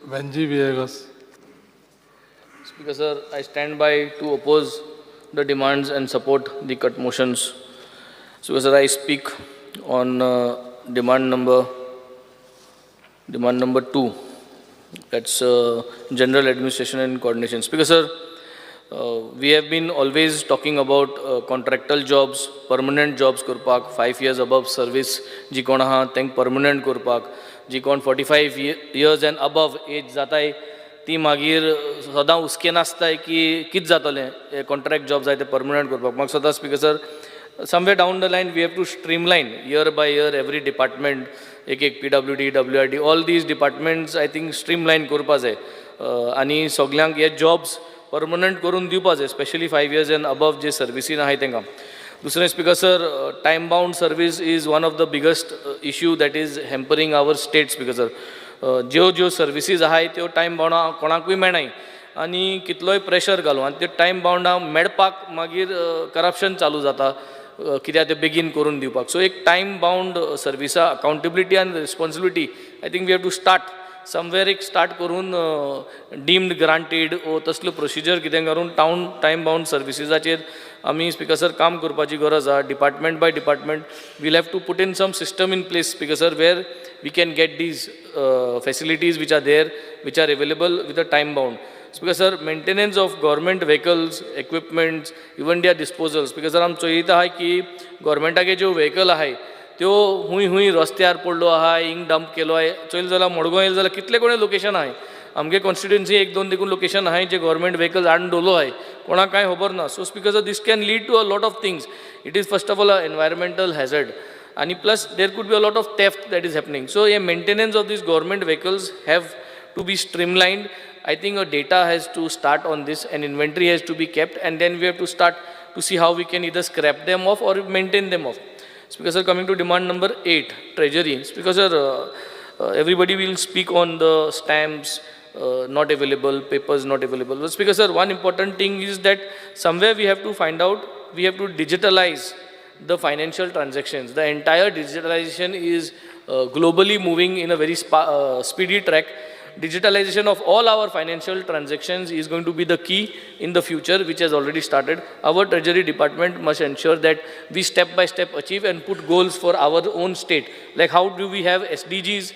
Venzy, Viegas. Speaker sir, I stand by to oppose the demands and support the cut motions. Speaker sir, I speak on demand number 2. That's general administration and coordination. Speaker sir, we have been always talking about contractual jobs, permanent jobs kurpak, 5 years above service, ji kon ha, thank permanent kurpak, जी कोण 45 years and above age जाताय ती मागीर सदां हुस्के नासताय की कित जातलें contract job जाय ते परमनंट करपाक म्हाका सदां speaker sir somewhere down the line we have to streamline year by year every department एक PWD, WRD, all these departments I think streamline करपा जाय आनी सगल्यांक हे jobs permanent करून दिवपा जाय especially 5 years and above जे सर्विसीन आहाय तेंकां Dusre speaker sir, time-bound service is one of the biggest issue that is hampering our state speaker sir. ज्यो सर्विसीज आहाय त्यो टायम बाउंड कोणाकूय मेळनाय आनी कितलोय प्रेशर घालूं आनी ते टायम बाउंड मेळपाक मागीर करप्शन चालू जाता कित्याक ते बेगीन करून दिवपाक सो एक टायम बाउंड सर्विसा अकाउंटेबिलिटी आनी responsibility I think we have to start somewhere एक स्टार्ट करून डीम्ड ग्रांटेड ओ तसलो प्रोसिजर कितें करून टायम बाउंड सर्विसीसाचेर आमी स्पीकर सर काम करपाची गरज आहा department by department will have to put in some system in place speaker sir where we can get these facilities which are there which are available with a time bound speaker sir maintenance of government vehicles equipments even their disposal speaker sir आमी चोयता आहाय की गव्हर्मेंटाचे ज्यो vehicle आहाय त्यो हुंय रस्त्यार पडलो आहा हिंग डंप केलो आहाय चोयले जाल्यार मडगांव येयले जाल्यार कितले कोणे लोकेशन आहाय आमगे कॉन्स्टिट्युएन्सी 1-2 देखून लोकेशन आहाय जे गव्हर्मेंट व्हेकल्स हाडून दवरलो आहाय कोणाक कांय खबर ना so speaker sir this can lead to a lot of things it is first of all a environmental hazard आनी plus there could be a lot of theft that is happening so हे maintenance of this government vehicles have to be streamlined I think a data has to start on this and inventory has to be kept and then we have to start to see how we can either scrap them off or maintain them off. Speaker sir, coming to demand number 8, treasury. Speaker sir, everybody will speak on the stamps not available, papers not available. But Speaker sir, one important thing is that somewhere we have to find out, we have to digitalize the financial transactions. The entire digitalization is globally moving in a very speedy track. Digitalization of all our financial transactions is going to be the key in the future, which has already started. Our Treasury Department must ensure that we step by step achieve and put goals for our own state. Like how do we have SDGs?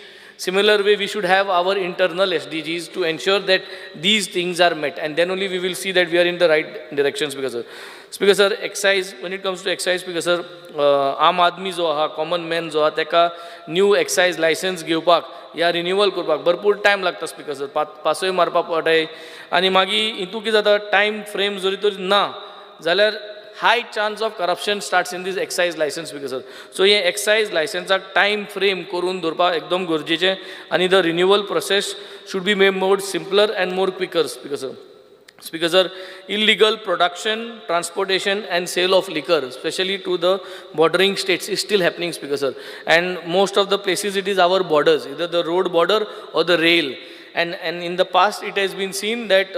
Similar way, we should have our internal SDGs to ensure that these things are met. And then only we will see that we are in the right direction, Speaker sir. Speaker sir, excise, when it comes to excise, Speaker sir, आम आदमी जो आहा, common man जो आहा, तेका new excise license घेवपाक या renewal करपाक भरपूर टायम लागता स्पीकर सर पासोय मारपाक पडटाय आनी मागीर हितून कितें जाता टायम फ्रेम जरी तर ना जाल्यार high chance of corruption starts in this excise licence speaker sir so हे एक्सायज लायसन्साक टायम फ्रेम करून दवरपाक एकदम गरजेचें आनी the renewal process should be made more simpler and more quicker speaker sir Speaker sir, illegal production, transportation and sale of liquor, especially to the bordering states, is still happening, Speaker sir. And most of the places it is our borders, either the road border or the rail. And in the past it has been seen that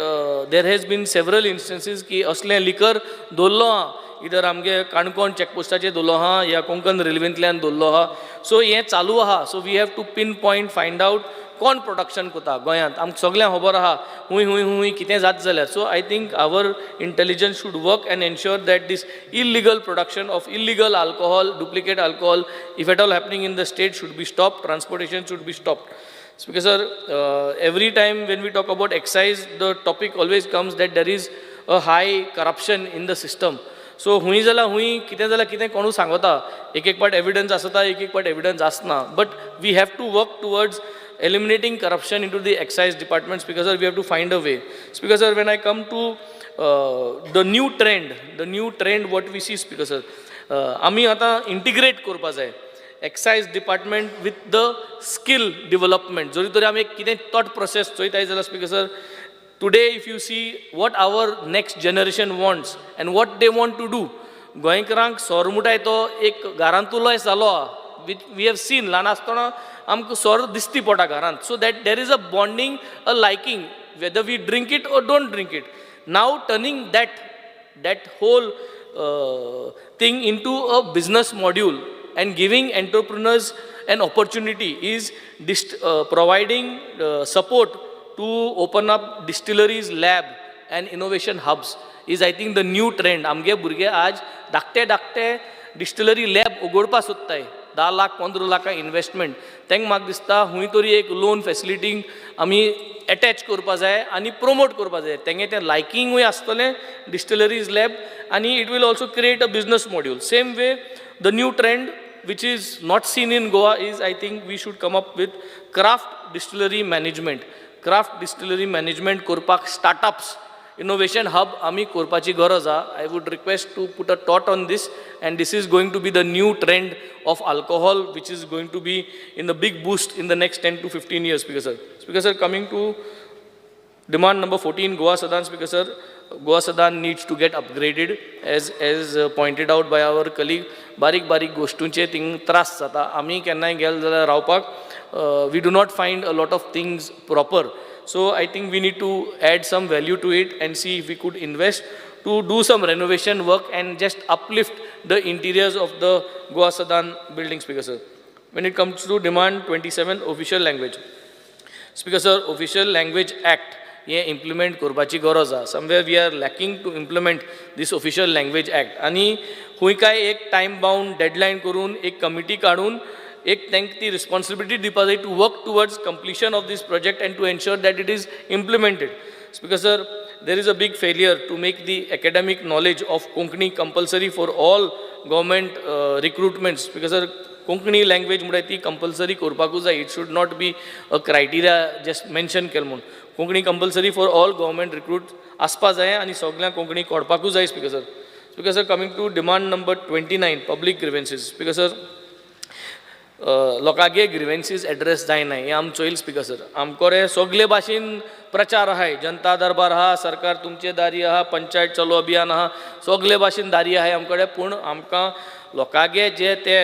there has been several instances कि असले liquor दोल्लो हा, either आमगे काणकोण चेकपोस्टाचे दोल्लो हा या कोंकण रेल्वेंतल्यान दोल्लो हा. So हे चालू आहा. So we have to pinpoint, find out कोण प्रोडक्शन करता गोंयांत आमकां सगळ्यांक खबर आहा हुंय कितें जाता जाल्यार so I think our intelligence should work and ensure that this illegal production of illegal alcohol duplicate alcohol if at all happening in the state should be stop transportation should be stop Speaker sir, every time when we talk about excise the topic always comes that there is a high corruption in the system. So हुई जाल्यार हुई कितें कोणू सांगता एक part evidence आसता एक part evidence आसना but we have to work towards eliminating corruption into the excise department. Speaker sir, we have to find a way. Speaker sir, when I come to the new trend what we see Speaker sir, आमी आता integrate करपा जाय excise department with the skill development. जरी तरी आमी कितें thought process चोयताय जाल्यार Speaker sir, today if you see what our next generation wants and what they want to do, गोंयकारांक सोर मुटाय तो एक घरांतुलोय जालो which we have seen ल्हान आसतना आमकां सोर दिसती पडटा घरांत so that there is a bonding, a liking whether we drink it or don't drink it. Now turning that whole thing into a business module and giving entrepreneurs an opportunity is providing support to open up distilleries lab and innovation hubs is I think the new trend. आमगे भुरगे आज धाकटे distillery lab उगडपा सोदताय 10 lakh 15 lakh investment तांकां म्हाका दिसता हुंय तरी एक लोन फॅसिलिटींक आमी अटॅच करपा जाय आनी प्रमोट करपा जाय तेंगे तें लायकिंगूय आसतलें डिस्टिलरीज लॅब आनी it will also create a business module same way the new trend which is not seen in Goa is I think we should come up with craft distillery management korpak startups innovation hub ami korpachi garaz I would request to put a thought on this, and this is going to be the new trend of alcohol which is going to be in the big boost in the next 10 to 15 years. Speaker sir, coming to demand number 14, Goa Sadan. Speaker sir, Goa Sadan needs to get upgraded as pointed out by our colleague. बारीक गोष्टींचे thing त्रास जाता आमी केन्नाय गेल जाल्यार रावपाक we do not find a lot of things proper, so I think we need to add some value to it and see if we could invest to do some renovation work and just uplift the interiors of the Goa Sadan building. Speaker sir, when it comes to demand 27, official language. Speaker sir, official language act ये implement करपाची गरज आसा. Somewhere we are lacking to implement this official language act. आणि हुंय काय एक time bound deadline करून एक committee काढून एक तांकां ती रिस्पॉन्सिबिलिटी दिवपा जाय to work towards completion of this project and to ensure that it is implemented. Speaker sir, there is a big failure to make the academic knowledge of Konkani compulsory for all government recruitments. Speaker sir, Konkani language म्हणटा ती compulsory करपाकूच जाय. It should not be a criteria just mention केलें म्हणून. Konkani compulsory for all government recruit आसपा जाय आनी सगळ्यांक कोंकणी कळपाकूच जाय. Speaker sir, coming to demand number 29, public grievances. Speaker sir, लोकांगे ग्रिवेन्सीस एड्रेस जायना हें आमी चोयल. स्पीकर सर, आमको रे सगळे भाशेन प्रचार आहाय, जनता दरबार आहा, सरकार तुमचे दारी आहा, पंचायत चलो अभियान आहा, सगळे भाशेन दारी आहाय आमकडे. पूण आमकां लोकांगे जे ते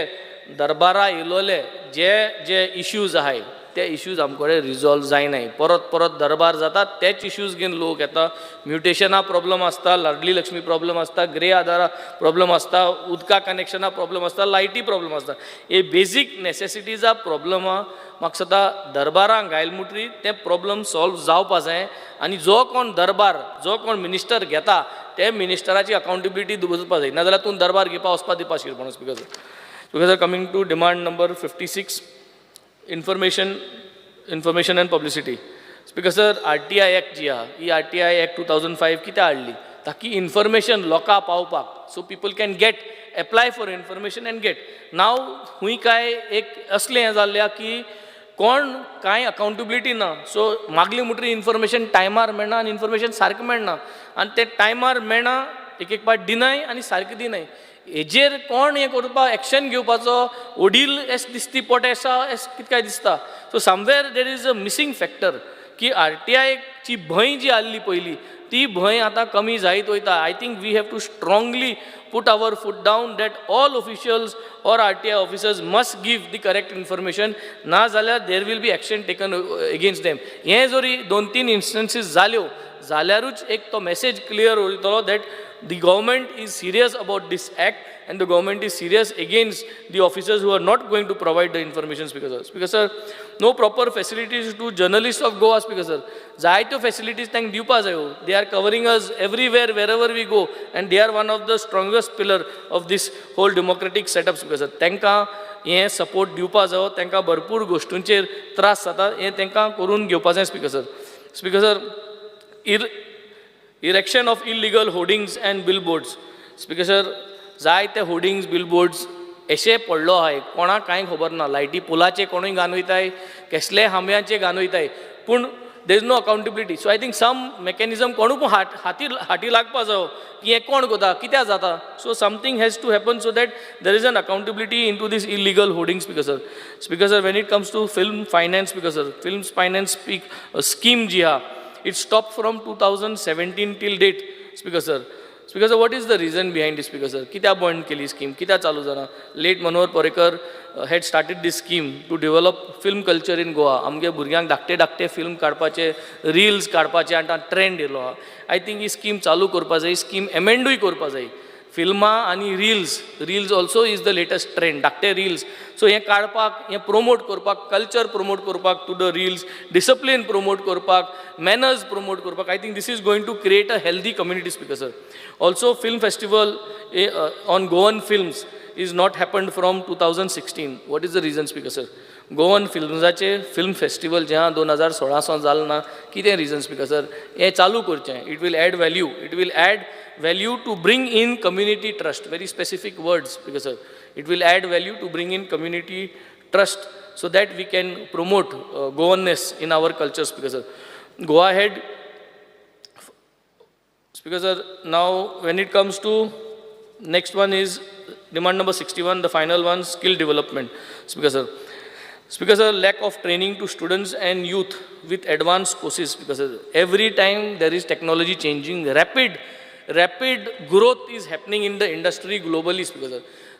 दरबारा येयलोले जे इश्यूज आहाय ते इश्यूज आमकडे रिजॉल्व जायनाय. परत दरबार जातात तेच इश्यूज घेवन लोक येता. म्युटेशना प्रॉब्लम आसता, लाडली लक्ष्मी प्रॉब्लम आसता, ग्रे आधारा प्रॉब्लम आसता, उदका कनेक्शना प्रॉब्लम आसता, लायटी प्रॉब्लम आसता. हे बेजीक नेसेसिटीजा प्रॉब्लम म्हाका सद्दा दरबारांक गायल मुटरी ते प्रॉब्लम सॉल्व जावपा जाय. आनी जो कोण मिनिस्टर घेता ते मिनिस्टराची अकाउंटेबिलिटी दवरपा जाय, नाजाल्यार तूं दरबार घेवपा वचपा दिवपा शिरपण. Speaker sir, coming to demand number 56, information and publicity. Speaker sir, RTI act जी आहा, ही RTI एक्ट 2005 कित्याक हाडली? ताकी इन्फॉर्मेशन लोकां पावपाक, so people can get apply for information and get. नाव हुंय काय एक असलें हें जाल्लें की कोण कांय अकाउंटेबिलिटी ना. सो मागली म्हणटरी इन्फॉर्मेशन टायमार मेळना आनी इन्फॉर्मेशन सारकें मेळना, आनी ते टायमार मेळना, एक पाट दिनाय आनी सारकें दिनाय. हेजेर कोण हें करपा एक्शन घेवपाचो ओडील एस दिसती पोटे एस कितें दिसता. So somewhere there is a missing factor की RTI ची भंय जी आसली पयली ती भंय आतां कमी जायत वयता. I think we have to strongly put our foot down that all officials or RTI officers must give the correct information. ना जाल्यार there will be action taken against them. Hey zari 2-3 instances जाल्यारूच एक तो message clear उरतलो that the government is serious about this act and the government is serious against the officers who are not going to provide the information. Speaker sir, no proper facilities to journalists of Goa. Speaker sir, जायत्यो facilities तांकां दिवपा जायो. They are covering us everywhere wherever we go and they are one of the strongest pillar of this whole democratic setup. Speaker sir, तांकां हे support दिवपा जायो. तांकां भरपूर गोश्टींचेर त्रास जाता, हे तांकां करून घेवपा जाय. Speaker sir, erection of illegal hoardings and billboards. Speaker sir, जायते होर्डिंग्स बिलबोर्ड्स अशे पडलो आहाय, कोणाक कांय खबर ना. लायटी पोलाचे कोणूय घान वयताय, कसले हांब्याचे घान वयताय, पूण there is no accountability. So I think some mechanism कोणूक हाती लागपा जायो की हें कोण करता, कित्याक जाता. So something has to happen so that there is an accountability into this illegal hoarding. Speaker sir, when it comes to film finance. Speaker sir, film finance scheme जी आहा, it stopped from 2017 till date. Speaker sir, what is the reason behind this? Speaker sir, कित्याक बंद केली scheme, कित्याक चालू जाना? Late Manohar Parrikar had started this scheme to develop film culture in Goa. आमगे भुरग्यांक धाकटे फिल्म काडपाचे, रील्स काडपाचे, आनी ट्रेंड येयलो. आय थिंक ही स्कीम चालू करपा जाय, स्कीम एमेंडूय करपा जाय. फिल्मां आनी reels also is the latest trend, धाकटे रिल्स. सो हें काडपाक, हें प्रोमोट करपाक, कल्चर प्रोमोट करपाक to the reels, discipline promote करपाक, मॅनर्स प्रोमोट करपाक, I think this is going to create a healthy community speaker sir. Also film festival on Goan films is not happened from 2016. What is the reason speaker sir? Goan फिल्म्साचे film festival जें 2016 जालें ना, कितें region speaker sir? हें चालू करचें. It will add value, it will add value to bring in community trust, very specific words because it will add value to bring in community trust so that we can promote Goanness in our cultures because go ahead because now when it comes to next one is demand number 61, the final one, skill development because lack of training to students and youth with advanced courses because every time there is technology changing, rapid growth is happening in the industry globally because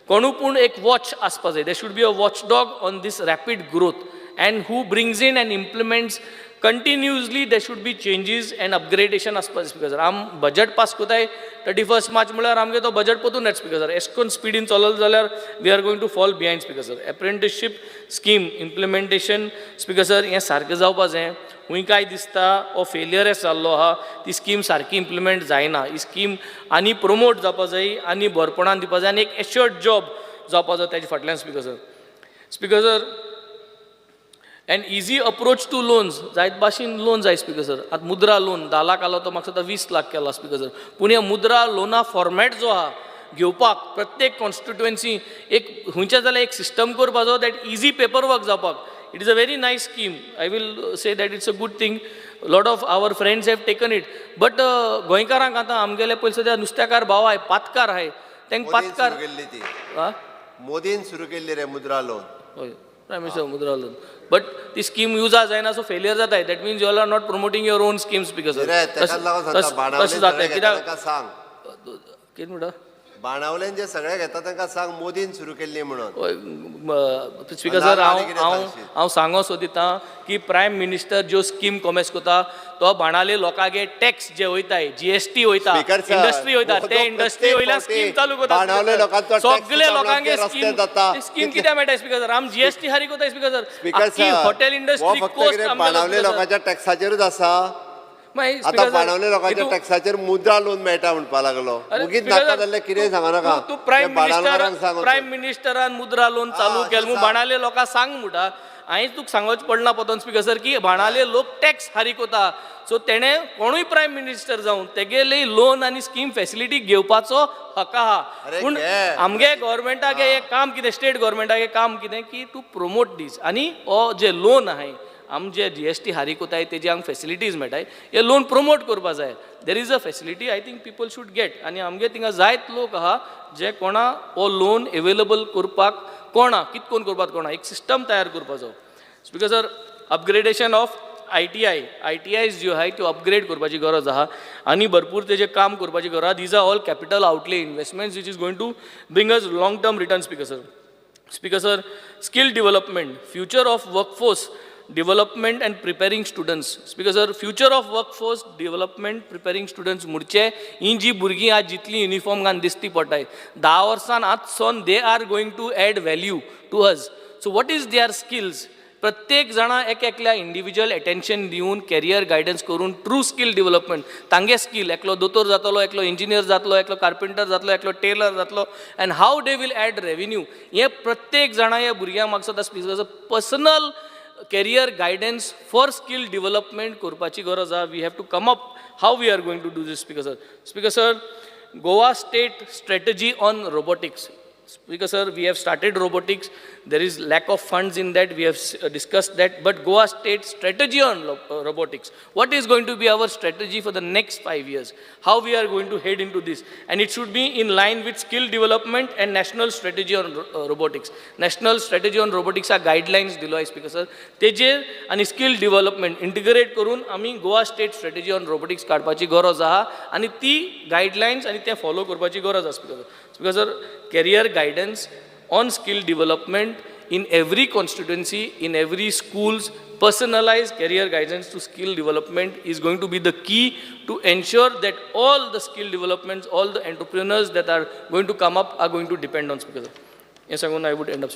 कोणू पूण एक watch आसपा जाय. there should be a watchdog on this rapid growth and who brings in and implements continuously. there should be changes and upgradation आसपा जाय because आम budget pass कोताय 31 मार्च म्हळ्यार आमगे तो बजट पोतून येता because एशकोन स्पिडीन चलत जाल्यार we are going to fall behind because apprenticeship scheme implementation because हें सारकें जावपा जाय. हुंय काय दिसता हो फेलियर जाल्लो आहा, ती स्कीम सारकी इम्प्लिमेंट जायना. ही स्कीम आनी प्रमोट जावपा जाय, आनी बरपणान दिवपा जाय, आनी एक एश्योर्ड जॉब जावपा जाय ताजे फाटल्यान speaker sir. An easy approach to loans, जायत भाशेन लोन जाय स्पीकर सर. आतां मुद्रा लोन 10 लाख आलो तो म्हाका सद्दां 20 लाख केला स्पीकर सर. पूण ह्या मुद्रा लोना फॉर्मॅट जो आहा घेवपाक प्रत्येक कॉन्स्टिट्युएन्सी एक खंयच्या जाल्यार एक सिस्टम करपाचो दॅट इजी पेपर वर्क जावपाक. It is a very nice scheme. I will say that it's a good thing. A lot of our friends have taken it. But गोंयकारांक आतां आमगेले पयलीं सद्या नुस्तेकार भाव आहाय, पातकार आहाय, तांकां पातकार मोदीन सुरू केल्ली रे मुद्रा लोन. हय, prime minister Mudra loan. But ती स्कीम यूज जायना, सो फेलियर जाताय. That means you are not promoting your own schemes because तशें जाताय. कित्याक सांग कितें म्हणटा बाणावलेन जे सगळे घेता तांकां सांग मोदीन सुरू केल्ली म्हणून. स्पीकर सर हांव सांगो सोदितां की प्रायम मिनिस्टर ज्यो स्कीम कॉमेस करता तो बाणाले लोकांगे टॅक्स जे वयताय, जीएसटी वयता, इंडस्ट्री वयता, ते इंडस्ट्री वयल्यान स्कीम चालू करता. सगळे लोकांगे स्कीम कित्याक मेळटा स्पीकर सर? आम जीएसटी हारी कोताय speaker sir. Hotel industry cost बाणावले लोकांच्या टॅक्साचेरूच आसा. आता बाणावले लोकांच्या टॅक्साचेर मुद्रा लोन मेळटा म्हणपा लागलो. मुगीत नाका जाल्यार कितें सांगो नाका. तूं प्रायम मिनिस्टरान मुद्रा लोन चालू केलें म्हूण बाणाले लोकांक सांग म्हणटा. हांवें तुका सांगोच पडना पतन स्पीकर सर की बाणाले लोक टॅक्स हारी कोता. सो तेणे कोणूय प्रायम मिनिस्टर जावन तेगेली लोन आनी स्कीम फॅसिलिटी घेवपाचो हक आहा. पूण आमगे गव्हर्मेंटाक एक काम कितें, स्टेट गव्हर्मेंटाक एक काम कितें की टू प्रमोट दीस. आनी हो जे लोन आहाय आम जे जीएसटी हारी कोताय तेजी हांगा फॅसिलिटीज मेळटाय, हे लोन प्रमोट करपा जाय. देर is a facility I think people should gate. आनी आमगे थिंगा जायत लोक आहा जे कोणा हो लोन अवेलेबल करपाक कोणा कित कोन करपाक कोणा एक सिस्टम तयार करपाचो. बिकॉज सर अपग्रेडेशन ऑफ आयटीआयज ज्यो आहाय त्यो अपग्रेड करपाची गरज आहा आनी भरपूर तेजें काम करपाची गरज आहा. These are all capital outlay investments which is going to bring us long term return. Speaker sir skill development, future of workforce development and preparing students. Because our future of workforce development preparing students मुडचे ही जी भुरगीं आज जितली uniform घान दिसती पडटाय 10 वर्सान आजसून they are going to add value to us. So what is their skills? प्रत्येक जाणा एक एकल्या इंडिविज्युअल अटेन्शन दिवन कॅरियर गायडन्स करून ट्रू स्कील डेव्हलपमेंट तांगे स्कील एकलो दोतोर जातलो, एकलो इंजिनियर जातलो, एकलो कार्पेंटर जातलो, एकलो टेलर जातलो, and how they will add revenue. हे प्रत्येक जाणा ह्या भुरग्यांक म्हाका सदां personal career guidance for skill development करपाची गरज आहा. We have to come up how we are going to do this. Speaker sir, Goa state strategy on robotics. Speaker sir, we have started robotics. There is lack of funds in that. We have discussed that. But Goa state strategy on robotics. What is going to be our strategy for the next 5 years? How we are going to head into this? And it should be in line with skill development and national strategy on robotics. National strategy on robotics are guidelines dilo आहे Speaker sir. तेजेर आणि skill development integrate करून आम्ही Goa state strategy on robotics काडपाची गरज आहा आणि ती guidelines आणि ते follow करपाची गरज आहा Speaker sir. Speaker sir, career guidance on skill development in every constituency, in every schools, personalized career guidance to skill development is going to be the key to ensure that all the skill developments, all the entrepreneurs that are going to come up are going to depend on Speaker. Yes, I would end up.